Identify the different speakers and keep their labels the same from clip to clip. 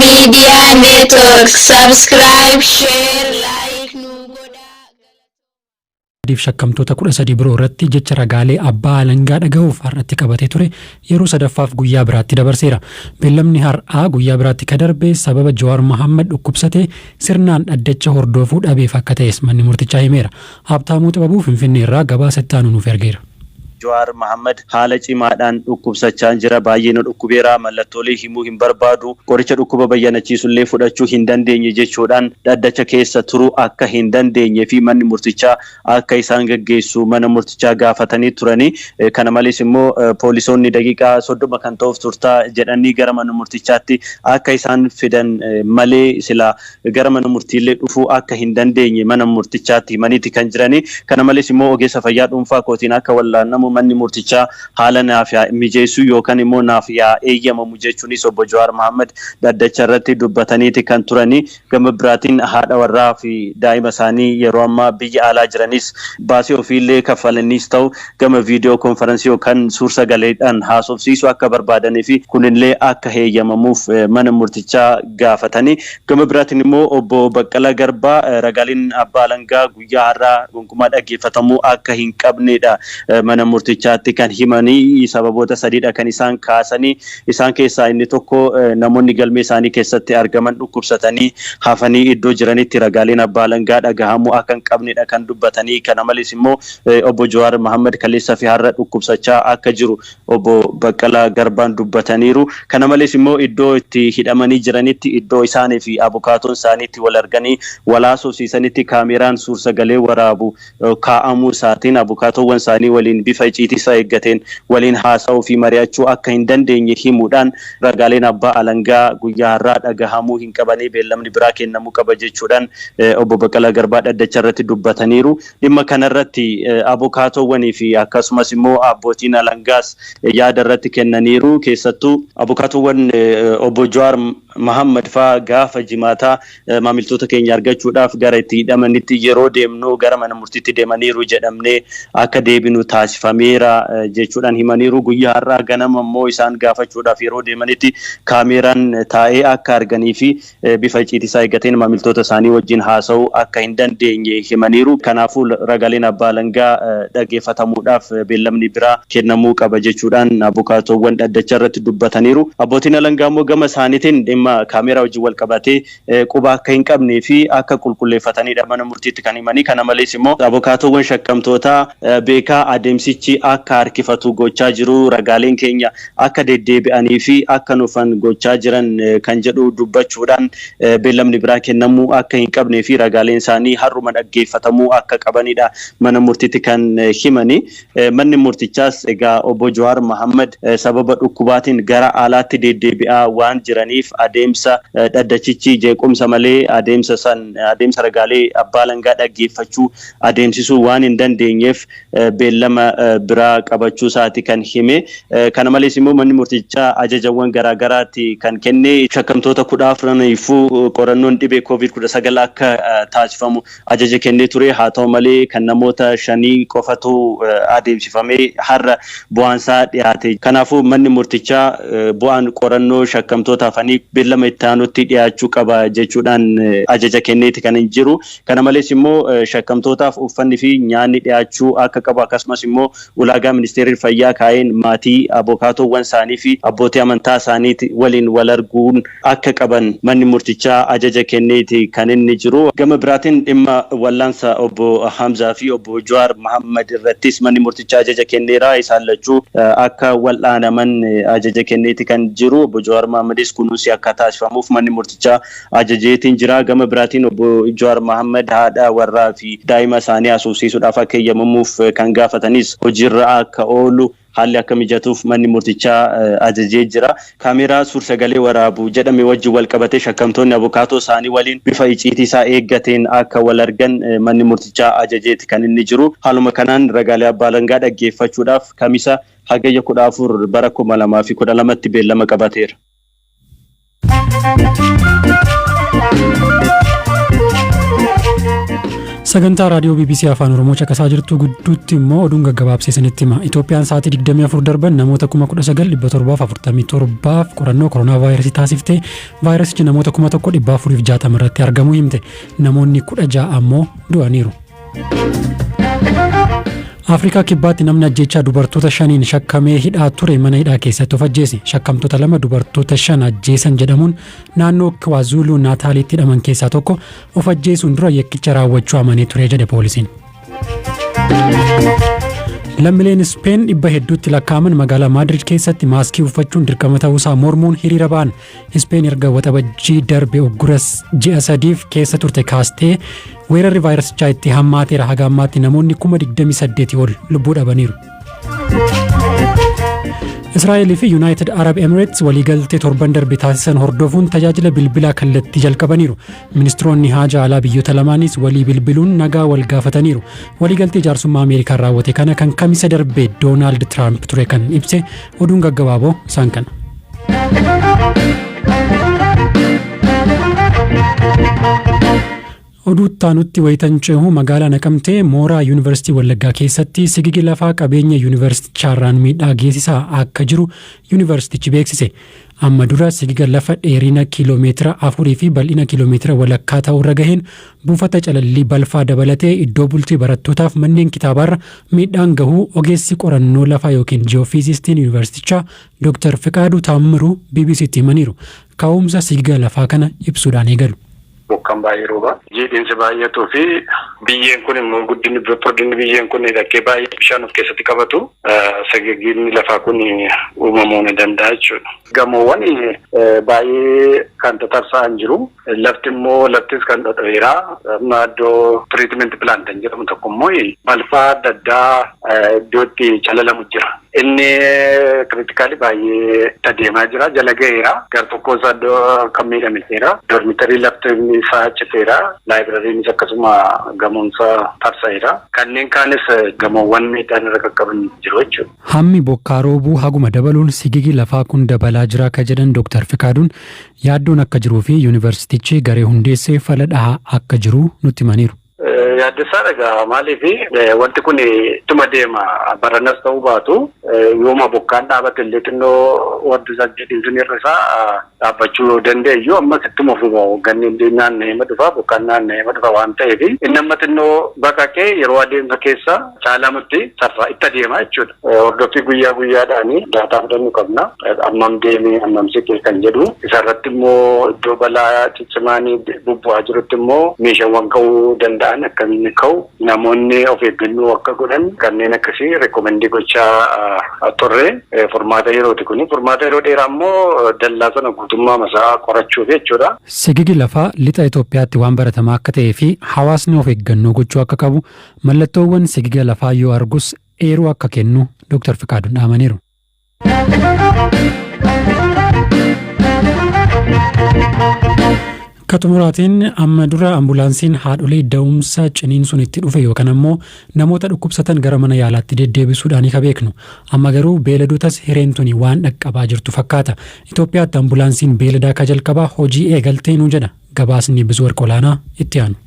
Speaker 1: Media Network. Subscribe, share, like nu godha.
Speaker 2: Diif shakkamtoota 13 biroo irratti jecha ragaalee abbaa alangaa dhaga'uuf har'atti qabatee ture yeroo sadaffaaf guyyaa biraatti dabarseera. Beellamni har'aa guyyaa biraatti ka darbe sababa Jawar Muhammad dhukkubsatee sirnaan dhaddacha hordofuu dhabeef akka ta'es manni murtichaa himeera. Habtaamuu Xibabuu Finfinnee irraa gabaasa itti aanu nuuf ergeera.
Speaker 3: Jawar Muhammad haala cimaadhaan dhukkubsachaa jira. Baay'ee nu dhukkubeera. Mallattoolee himuu hin barbaadu. Qoricha dhukkuba bayyanachiisullee fudhachuu hin dandeenye jechuudhaan dhaddacha keessa turuu akka hin dandeenye fi manni murtichaa akka isaan gaggeessu mana murtichaa gaafatanii turani. Kana malees immoo poolisoonni daqiiqaa 30 kan ta'uuf turtaa jedhanii gara mana murtichaatti akka isaan fidan malee sila gara mana murtiillee dhufuu akka hin dandeenye mana murtichaatti himaniiti kan jirani. Kana malees immoo ogeessa fayyaa dhuunfaa kootiin akka wallaanamu manni murtichaa haala naaf mijeessu yookaan immoo naaf eeyyamamu jechuunis obbo Jawar Muhammad dhaddacha irratti dubbataniiti kan turani. Gama biraatiin haadha warraa fi daa'ima isaanii yeroo ammaa biyya alaa jiranis baasii ofiillee kaffalaniis ta'u gama viidiyoo konferansii yookaan suur-sagaleedhaan haasofsiisuu akka barbaadanii fi kunillee akka heeyyamamuuf mana murtichaa gaafatanii. Gama biraatiin immoo obbo Baqqalaa Garbaa ragaaleen abbaa alangaa guyyaa har'aa gonkumaa dhaggeeffatamuu akka hin qabnedha mana murtichaatti kan himanii. Sababoota sadiidha kan isaan kaasanii. Isaan keessaa inni tokko namoonni galmee isaanii keessatti argaman dhukkubsatanii hafanii iddoo jiranitti ragaaleen abbaa alangaa dhagahamuu akka hin qabnedha kan dubbatanii. Kana malees immoo obbo Jawar Muhammad kaleessa fi har'a dhukkubsachaa akka jiru obbo Baqqalaa Garbaan dubbataniiru. Kana malees immoo iddoo itti hidhamanii jiranitti iddoo isaanii fi abukaatoon isaaniitti wal arganii walaasofsiisanitti kaameraan suur-sagalee waraabu kaa'amuu isaatiin abukaatoowwan isaanii waliin bifa icciitiisaa eeggateen waliin haasa'uu fi mari'achuu akka hin dandeenye himuudhaan ragaaleen abbaa alangaa guyyaa har'aa dhagahamuu hin qabanii beellamni biraa kennamuu qaba jechuudhaan obbo Baqqalaa Garbaa dhaddacha irratti dubbataniiru. Dhimma kanarratti abukaatoowwanii fi akkasumas immoo abbootiin alangaas yaada irratti kennaniiru. Keessattuu abukaatoowwan obbo Jawar Muhammad faa gaafa jimaataa maamiltoota keenya argachuudhaaf gara itti hidhamanitti yeroo deemnu gara mana murtiitti deemaniiru jedhamnee akka deebinu taasifameera jechuudhaan himaniiru. Guyyaa har'aa ganama immoo isaan gaafachuudhaaf yeroo deemanitti kaameraan taa'ee akka arganii fi bifa icciitiisaa eeggateen maamiltoota isaanii wajjin haasa'uu akka hin dandeenye himaniiru. Kanaafuu ragaaleen abbaa alangaa dhaggeeffatamuudhaaf beellamni biraa kennamuu qaba jechuudhaan abukaatoowwan dhaddacha irratti dubbataniiru. Abbootiin alangaa immoo gama isaaniitiin dhimma kaameraa wajjin wal qabatee quba akka hin qabnee fi akka qulqulleeffatanidha mana murtiitti kan himanii. Kana malees immoo abukaatoowwan shakkamtootaa beekaa adeemsichi akka harkifatu gochaa jiru. Ragaaleen keenya akka deddeebi'anii fi akka nufan gochaa jiran kan jedhu dubbachuudhaan beellamni biraa kennamuu akka hin qabnee fi ragaaleen isaanii har'uma dhaggeeffatamuu akka qabanidha mana murtiitti kan himanii. Manni murtichaas egaa obbo Jawar Muhammad sababa dhukkubaatiin gara alaatti deddeebi'aa waan jiraniif adeemsa dhaddachichi jeequmsa malee adeemsa ragaalee abbaa alangaa dhaggeeffachuu adeemsisuu waan hin dandeenyeef beellama biraa qabachuu isaati kan hime. Kana malees immoo manni murtichaa ajajawwan garaagaraatti kan kenne shakkamtoota 14 qorannoon dhibee COVID-19 akka taasifamu ajaja kennee ture. Haa ta'u malee kan namoota 5 qofatu adeemsifamee har'a bu'aansaa dhiyaate. Kanaafuu manni murtichaa bu'aan qorannoo shakkamtoota hafanii beellama itti aanutti dhiyaachuu qaba jechuudhaan ajaja kenneeti kan hin jiru. Kana malees immoo shakkamtootaaf uffanni fi nyaanni dhiyaachuu akka qabu akkasumas immoo ulaagaa ministeerri fayyaa kaa'een maatii abukaatoowwan isaanii fi abbootii amantaa isaaniitti waliin wal arguun akka qaban manni murtichaa ajaja kenneeti kan inni jiru. Gama biraatiin dhimma wallaansa obbo Hamzaa fi obbo Jawar Muhammad irrattis manni murtichaa ajaja kenneera. Isaan lachuu akka wal'aanaman ajaja kenneeti kan jiru. Obbo Jawar Muhammadis kunuunsi akka taasifamuuf manni murtichaa ajajeetiin jira. Gama biraatiin obbo Jawar Muhammad haadha warraa fi daa'ima isaanii haasofsiisuudhaaf akka eeyyamamuuf kan gaafatanis hojiirra akka oolu haalli akka mijatuuf manni murtichaa ajajee jira. Kaameraa suur-sagalee waraabu jedhame wajjin wal qabatee shakkamtoonni abukaatoo isaanii waliin bifa icciitiisaa eeggateen akka wal argan manni murtichaa ajajeeti kan inni jiru. Haaluma kanaan ragaalee abbaa alangaa dhaggeeffachuudhaaf kamisa hagayya 14 bara 2012tti beellama qabateera.
Speaker 2: Sagantaa raadiyoo BBC Afaan Oromoo caqasaa jirtu gidduutti immoo oduun gaggabaabsee isinitti hima. Itoophiyaan sa'aatii 24 darban namoota 19,747 qorannoo koronaa vaayirasii taasiftee vaayirasichi namoota 1,460 irratti argamuu himte. Namoonni 16 ammoo du'aniiru. Afrikaa kibbaatti namni ajjeechaa dubartoota 5 shakkamee hidhaa ture mana hidhaa keessatti of ajjeese. Shakkamtoota 2 dubartoota 5 ajjeesan jedhamuun naannoo KwaZulu Naataalitti hidhaman keessaa tokko of ajjeesuun dura yakkicha raawwachuu amanee ture jedhe poolisiin. Lammiileen Speen dhibba hedduutti lakkaa'aman magaalaa Maadrid keessatti maaskii uffachuun dirqama ta'uusaa mormuun hiriira ba'an. Speen erga waxabajjii darbe ogguras ji'a 3 keessa turte kaastee weerarri vaayirasichaa itti hammaateera. Haga ammaatti namoonni 28,000 ol lubbuu dhabaniiru. Israa'eel fi United Arab Emirates waliigaltee torban darbe taasisan hordofuun tajaajila bilbilaa kallattii jalqabaniiru. Ministeeronni haajaa alaa biyyoota lamaanis walii bilbiluun nagaa wal gaafataniiru. Waliigaltee jaarsummaa Ameerikaan raawwate kana kan kamisa darbe Doonaald Tiraamp ture kan ibse. Oduun gaggabaaboo isaan kana. Oduuttaanutti wayitan cehu magaalaa Naqamtee mooraa Yuunivarsiitii Wallaggaa keessatti sigigi lafaa qabeenya yuunivarsiitichaarraan miidhaa geessisaa akka jiru yuunivarsiitichi beeksise. Amma dura sigiga lafa dheerina kiiloomeetira 4 fi bal'ina kiiloomeetira walakkaa ta'urra gaheen buufata calallii balfaa dabalatee iddoo bultii barattootaaf manneen kitaabaarra miidhaan gahuu ogeessi qorannoo lafaa yookiin ji'oofiizistiin yuunivarsiitichaa Dr. Fiqaaduu Taammiruu BBC'tti himaniiru. Ka'umsa sigiga lafaa kana ibsuudhaan eegalu.
Speaker 4: Bokkaan baay'ee rooba. Jiidhinsi baay'atuu fi biyyeen kun immoo guddinni biyyeen kun dhaqqee baay'ee bishaan of keessatti qabatu. Sigigiin lafaa kun uumamuu ni danda'a jechuudha. Gamoowwan baay'ee kan tatarsa'an jiru. Laftis kan dhodho'eera. Iddoo tiriitimenti pilaantan jedhamu tokko immoo balfaa adda addaa iddootti calalamu jira. Inni kritikaalii baay'ee adeemaa jira. Jala gaheera. Gar tokko isaa iddoo kan miidhameera. Dormitarii lafti isaa citeera. Laayibirariinis akkasuma gamoonsaa tarsa'eera. Kanneen kaanis gamoowwan miidhaan irra qaqqaban jiru jechuudha.
Speaker 2: Hammi bokkaa roobuu haguma dabaluun sigigi lafaa kun dabalaa jira akka jedhan Dr. Fikaaduun yaaddoon akka jiruu fi yuunivarsiitichi garee hundeessee fala dhahaa akka jiru nutti himaniiru.
Speaker 4: Yaaddeessaadha egaa maaliif wanti kun ittuma deema baranas ta'uu baatu yooma bokkaan dhaabate illee xinnoo wanti isaa jedhiinsuun irra isaa dhaabbachuu dandeeyyu ammas ittuma fumoo ganni naanna'eema dhufa bokkaan naanna'eema dhufa waan ta'eef inni amma xinnoo baqaqee yeroo adeemsa keessa caalamutti sarara itti adeema jechuudha. Hordoffii guyyaadhaanii daataa fudhannu qabna. Ammam deemee ammam siqee kan jedhu isarratti immoo iddoo balaa ciccimaanii bubbu'aa jirutti immoo meeshaawwan ka'uu danda'an akkamiin ka'u namoonni of eeggannoo akka godhan kanneen akkasii reekomendii gochaa turre furmaata yerooti kun furmaata yeroo dheeraa immoo dallaa sana guutummaa masaa qorachuuf jechuudha.
Speaker 2: Sigigi lafaa lixa Itoophiyaatti waan baratamaa akka ta'ee fi hawaasni of eeggannoo gochuu akka qabu mallattoowwan sigiga lafaa yoo argus eeruu akka kennu Dr. Fikaaduun dhaamaniiru. Katumuraatiin amma dura ambulaansiin haadholee da'umsa ciniinsuun itti dhufe yookaan ammoo namoota dhukkubsatan gara mana yaalaatti deddeebisuudhaan ka beeknu. Amma garuu beeladootas hireentuun waan dhaqqabaa jirtu fakkaata. Itoophiyaatti ambulaansiin beeladaa ka jalqabaa hojii eegaltee nu jedha. Gabaasni Bizuu Warqolaanaa itti aanu.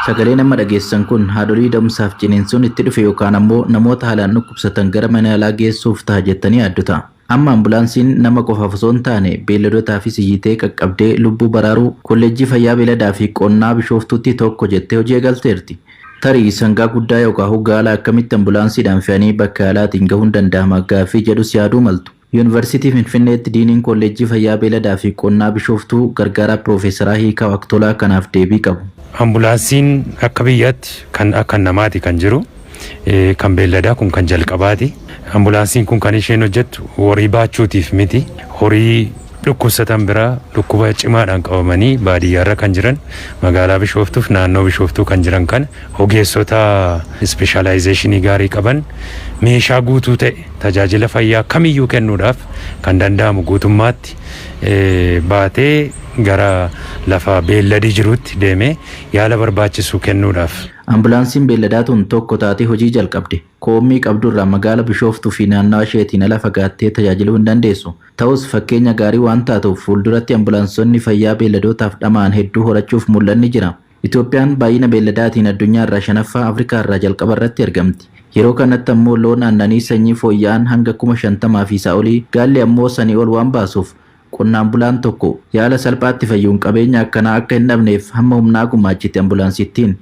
Speaker 5: Sagalee nama dhageessan kun haadholii da'umsaaf ciniinsuun itti dhufe yookaan ammoo namoota haalaan dhukkubsatan gara mana yaalaa geessuuf ta'a jettanii yaaddu. Amma ambulaansiin nama qofaaf osoo hin taane beelladotaafis iyyitee qaqqabdee lubbuu baraaruu kolleejjii fayyaa beeladaa fi qonnaa Bishooftuutti tokko jettee hojii eegalteerti. Tarii sangaa guddaa yookaan hoggaala akkamitti ambulaansiidhaan fe'anii bakka yaalaatiin gahuun danda'ama gaaffii jedhus yaaduu maltu. Yuunivarsiitii Finfinneetti diiniin kolleejjii fayyaa beeladaa fi qonnaa Bishooftuu gargaaraa Piroofeesaraa Hiikaa Waqtolaa kanaaf deebii qabu.
Speaker 6: Ambulaansiin akka biyyaatti kan akka namaati kan jiru kan beelladaa kun kan jalqabaati. Ambulaansiin kun kan isheen hojjettu horii baachuutiif miti. Horii dhukkubsatan biraa dhukkuba cimaadhaan qabamanii baadiyyaarra kan jiran magaalaa Bishooftuuf naannoo Bishooftuu kan jiran kan ogeessota ispeeshaalaayizeeshinii gaarii qaban meeshaa guutuu ta'e tajaajila fayyaa kamiyyuu kennuudhaaf kan danda'amu guutummaatti baatee gara lafa beelladii jirutti deemee yaala barbaachisu kennuudhaaf.
Speaker 5: Ambulaansiin beelladaatuun tokko taatee hojii jalqabde. Koommii qabdurraa magaala Bishooftuu fi naannawa isheetiin ala fagaattee tajaajiluu hin dandeessu. Ta'us fakkeenya gaarii waan taatuuf fuulduratti ambulaansonni fayyaa beelladootaaf dhamaan hedduu horachuuf mul'anni jira. Itoophiyaan baay'ina beelladaatiin addunyaa irraa shanaffaa Afrikaa irraa jalqaba irratti argamti. Yeroo kanatti ammoo loon aannanii sanyii fooyya'an hanga 50,000 fi isaa olii gaalli ammoo sanii ol waan baasuuf qonnaan bulaan tokko yaala salphaatti fayyuun qabeenya akkanaa akka hin dhabneef hamma humnaa gumaachite ambulaansittiin.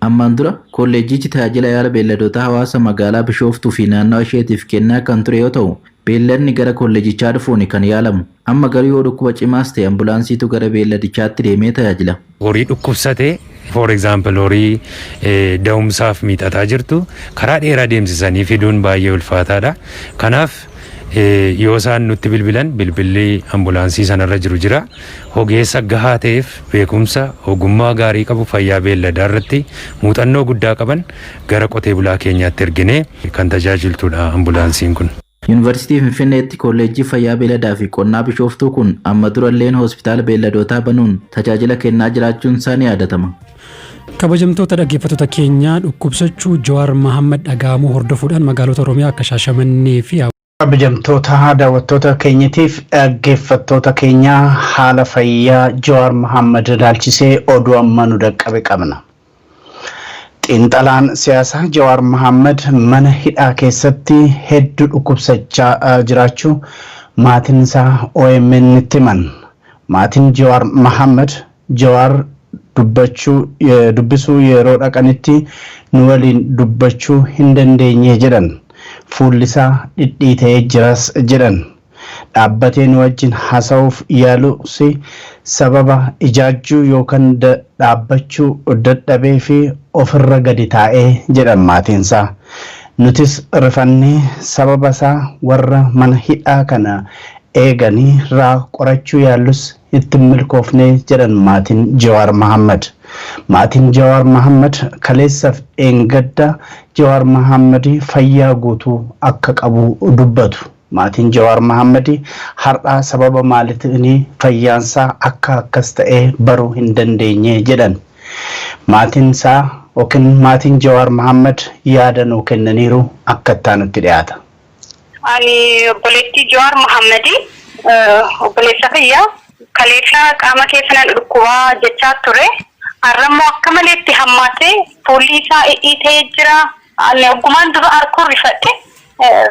Speaker 5: Ammaan dura kolleejjichi tajaajila yaala beelladootaa hawaasa magaalaa Bishooftuu fi naannawa isheetiif kennaa kan ture yoo ta'u, beelladni gara kolleejjichaa dhufuun kan yaalamu. Amma garuu yoo dhukkuba cimaas ta'e ambulaansiitu gara beelladichaatti deemee tajaajila.
Speaker 6: Horii dhukkubsatee for example horii da'umsaaf miixataa jirtu karaa dheeraa deemsisanii fiduun baay'ee ulfaataadha. Kanaaf yoo isaan nutti bilbilan bilbilli ambulaansii sanarra jiru jira. Ogeessa gahaa ta'eef beekumsa ogummaa gaarii qabu fayyaa beelladaa irratti muuxannoo guddaa qaban gara qotee bulaa keenyaatti erginee kan tajaajiltudha ambulaansiin kun.
Speaker 5: Yuunivarsiitii Finfinneetti kolleejjii fayyaa beelladaa fi qonnaa Bishooftuu kun amma duralleen hospitaala beelladootaa banuun tajaajila kennaa jiraachuun isaa ni yaadatama.
Speaker 2: Kabajamtoota dhaggeeffattoota keenyaa dhukkubsachuu Jawar Mahammad dhaga'amuu hordofuudhaan magaalota Oromiyaa akka Shaashamannee fi
Speaker 7: kabajamtoota daawwattoota keenyatiif dhaggeeffattoota keenyaa haala fayyaa Jawar Mahammad ilaalchisee oduu amma nu dhaqqabe qabna. Xiinxalaan siyaasaa Jawar Mahammad mana hidhaa keessatti hedduu dhukkubsachaa jiraachuu maatiin isaa OMN itti himan. Maatiin Jawar Mahammad Jawar dubbisuu yeroo dhaqanitti nu waliin dubbachuu hin dandeenye jedhan. Fuulli isaa dhidhiitee jiras jedhan. Dhaabbatee nu wajjin haasa'uuf yaalus sababa ijaajjuu yookaan dhaabbachuu dadhabee fi ofirra gadi taa'ee jedhan maatiinsaa. Nutis rifannee sababa isaa warra mana hidhaa kana eeganii irraa qorachuu yaalus itti milkoofne jedhan maatiin Jawar Mahammad. Maatiin Jawar Mahammad kaleessaaf eengadda Jawar Mahammad fayyaa guutuu akka qabu dubbatu. Maatiin Jawar Mahammad har'aa sababa maalitiin fayyaansaa akka akkas ta'ee baruu hin dandeenye jedhan. Maatiin isaa yookiin maatiin Jawar Mahammad yaada nuu kennaniiru akka itti dhiyaata.
Speaker 8: Ani obboleettii Jawar Mahammad obboleessa fayyaa kaleessa qaama keessan dhukkubaa jechaa ture. Arrammoo akka maleetti hammaatee fuulli isaa dhidhiitee jira. Ani ogummaan dura harkuun rifadhe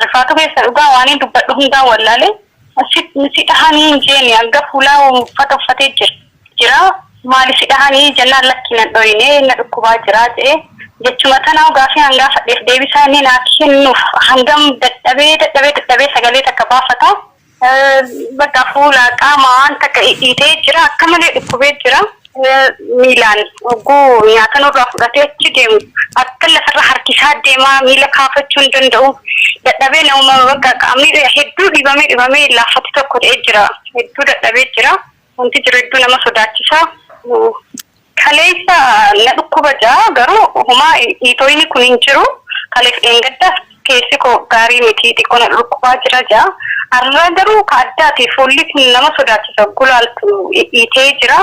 Speaker 8: rifaatu keessa dhugaa waan hin dubbadhu hundaa wallaalee si dhahanii hin jeeni hanga fuulaa uffata uffatee jira. Maali si dhahanii jennaan lakkina dhoyinee na dhukkubaa jira jedhee jechuma tanaa gaafii hangaa fadheef deebisaa inni naa kennuuf hangam dadhabee sagalee takka baafata. Bakka fuula qaama waan takka dhidhiitee jira akka malee dhukkubee jira. Miilaan oguu nyaata nurraa fudhatee achi deemu akka lafarra harkisaa deemaa miila kaafachuu hin danda'u. Dadhabee nama bakka qaamni hedduu dhibamee laaffatti tokko ta'ee jira. Hedduu dadhabee jira. Wanti jiru hedduu nama sodaachisaa. Kaleessa na dhukkuba jaa garuu homaa dhiitooyini kun hin jiru. Kaleef dheengaddaaf keessi koo gaarii miti xiqqoo na dhukkubaa jira jaa. Arraa garuu ka addaati fuulli kun nama sodaachisa. Gulaaltu dhiitee jira.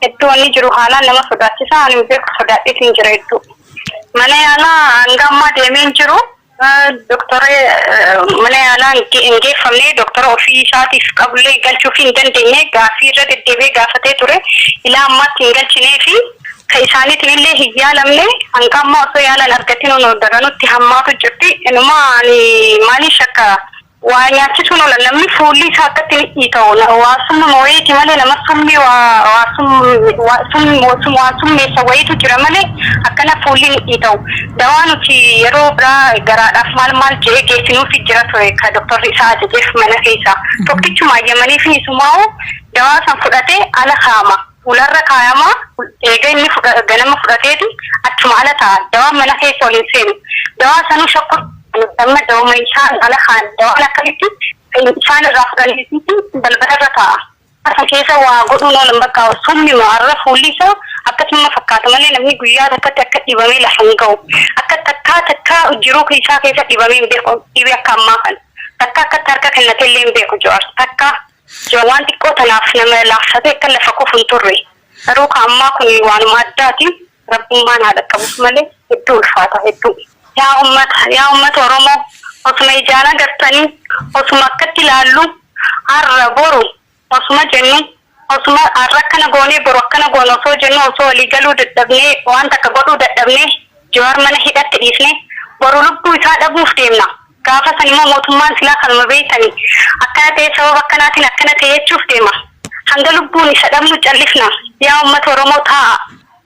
Speaker 8: Hedduu wanni jiru haalaan nama sodaachisa. Ani beeku sodaadheetu hin jira hedduu. Mana yaalaa hanga ammaa deemee hin jiru. Doktora mana yaalaa hin geeffamne doktora ofii isaatiif qabullee galchuuf hin dandeenye gaafii irra deddeebi'ee gaafatee ture. Ilaa ammaatti hin galchinee fi ka isaaniitiin illee hin yaalamne hanga ammaa osoo yaalan argatiin daranutti hammaatu jirti. Inumaa maaliif shakka waa nyaachisuun oola namni fuulli isaa akkatti ni ta'u waa summa wayiiti malee nama summii waa summeessa wayiitu jira malee akkana fuulli ni ta'u. Dawaa nuti yeroo biraa garaadhaaf maal jedhee geessinuufi jira ture ka doktorri isaa ajajeef mana keessa. Tokkichuma yamanii fi isumaa dawaa san fudhatee ala kaama. Ularra kaayama eega inni ganama fudhateeti achuma ala ta'a. Dawaa mana keessa ol hin seenu. Dawaa sanuu shakku amma dawaa isaan ala kaan dawaa akkamitti isaan irraa fudhaniiti balbalarra ta'a. Asa keessa waa godhuun oolan bakka summi maarra fuulli isaa akkasuma fakkaata malee namni guyyaa takkatti akka dhibamee lafa hin ga'u. Akka takka jiruu isaa keessa dhibamee hin beeku dhibee akka ammaa kan. Takka akkatti harka kennatee illee hin beeku Jawar. Takka waan xiqqoo tanaaf nama laaffatee akka lafa kufu hin turre. Garuu ka ammaa kun waanuma addaati. rabbummaan haadha qabus malee hedduu ulfaata hedduu. Yaa uummata Oromoo osuma ijaan agartanii osuma akkatti ilaallu har'a boru osuma jennu osuma har'a akkana goonee boru akkana goonu osoo jennu osoo walii galuu dadhabnee waan takka godhuu dadhabnee Jawaar mana hidhatti dhiisnee boru lubbuu isaa dhabuuf deemna. Gaafa san immoo mootummaan silaa kanuma beektanii akkana ta'e sababa akkanaatiin akkana ta'e jechuuf deema. Hanga lubbuun isa dhabnu callifna. Yaa uummata Oromoo ta'a.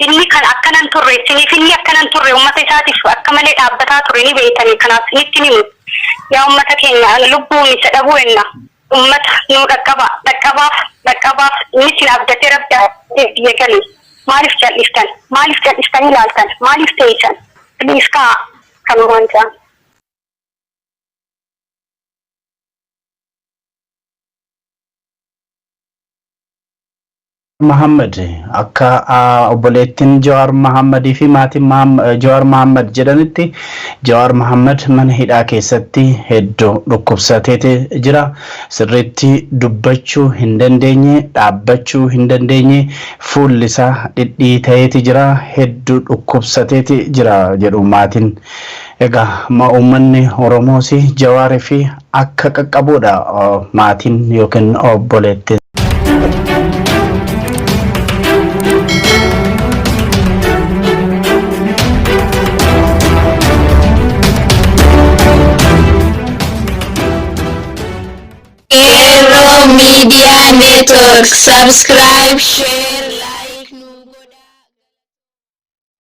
Speaker 8: Inni kan akkanan turre isiniif inni akkanan turre uummata isaatiif akka malee dhaabbataa ture ni beektanii kanaaf isinitti ni himu. Yaa uummata keenya lubbuun isa dhabuu enna. Uummata nu dhaqqabaaf inni sin abdatee rabbi biyya galee. Maaliif calliftan? Maaliif calliftanii ilaaltan? Maaliif teessan? Please kaa kanumaan jaan.
Speaker 7: Muhammad akka obboleettiin Jawar Muhammadii fi maatiin Jawar Muhammad jedhanitti Jawar Muhammad mana hidhaa keessatti hedduu dhukkubsateeti jira. Sirriitti dubbachuu hin dandeenye, dhaabbachuu hin dandeenye, fuulli isaa dhidhiitateeti jira, hedduu dhukkubsateeti jira jedhu maatiin. Egaa uummanni Oromoos Jawaarii fi akka qaqqabuudha maatiin yookiin obboleettiin.
Speaker 1: Media Network. Subscribe, share.